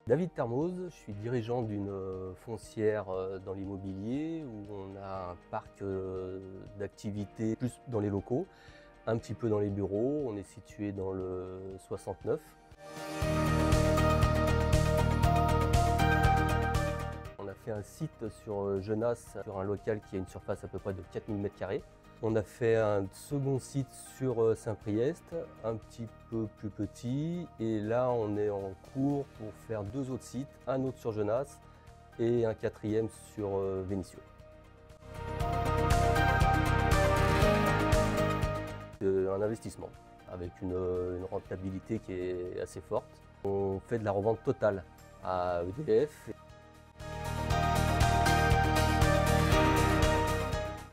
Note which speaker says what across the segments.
Speaker 1: David Termoz, je suis dirigeant d'une foncière dans l'immobilier où on a un parc d'activités plus dans les locaux, un petit peu dans les bureaux. On est situé dans le 69. On a fait un site sur Genasse, sur un local qui a une surface à peu près de 4000 m². On a fait un second site sur Saint-Priest, un petit peu plus petit. Et là, on est en cours pour faire deux autres sites, un autre sur Genasse et un quatrième sur Vénissieux. Un investissement avec une rentabilité qui est assez forte. On fait de la revente totale à EDF.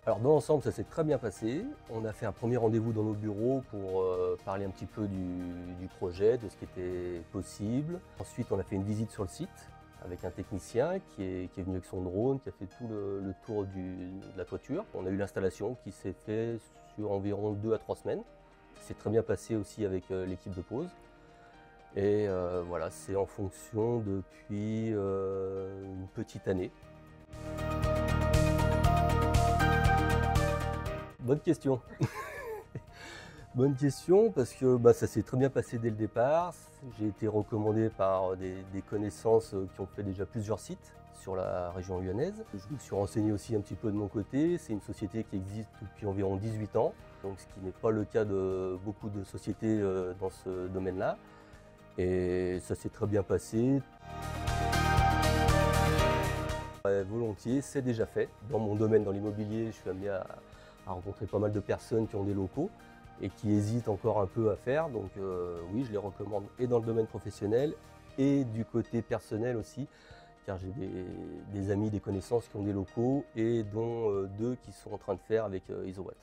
Speaker 1: Alors dans l'ensemble, ça s'est très bien passé. On a fait un premier rendez-vous dans nos bureaux pour parler un petit peu du projet, de ce qui était possible. Ensuite, on a fait une visite sur le site avec un technicien qui est venu avec son drone, qui a fait tout le tour de la toiture. On a eu l'installation qui s'est faite sur environ 2 à 3 semaines. C'est très bien passé aussi avec l'équipe de pause. Et voilà, c'est en fonction depuis une petite année. Bonne question. Bonne question parce que ça s'est très bien passé dès le départ. J'ai été recommandé par des connaissances qui ont fait déjà plusieurs sites sur la région lyonnaise. Je me suis renseigné aussi un petit peu de mon côté. C'est une société qui existe depuis environ 18 ans, donc ce qui n'est pas le cas de beaucoup de sociétés dans ce domaine-là. Et ça s'est très bien passé. Volontiers, c'est déjà fait. Dans mon domaine, dans l'immobilier, je suis amené à rencontrer pas mal de personnes qui ont des locaux et qui hésitent encore un peu à faire. Donc oui, je les recommande et dans le domaine professionnel et du côté personnel aussi, car j'ai des amis, des connaissances qui ont des locaux et dont deux qui sont en train de faire avec Isowatt.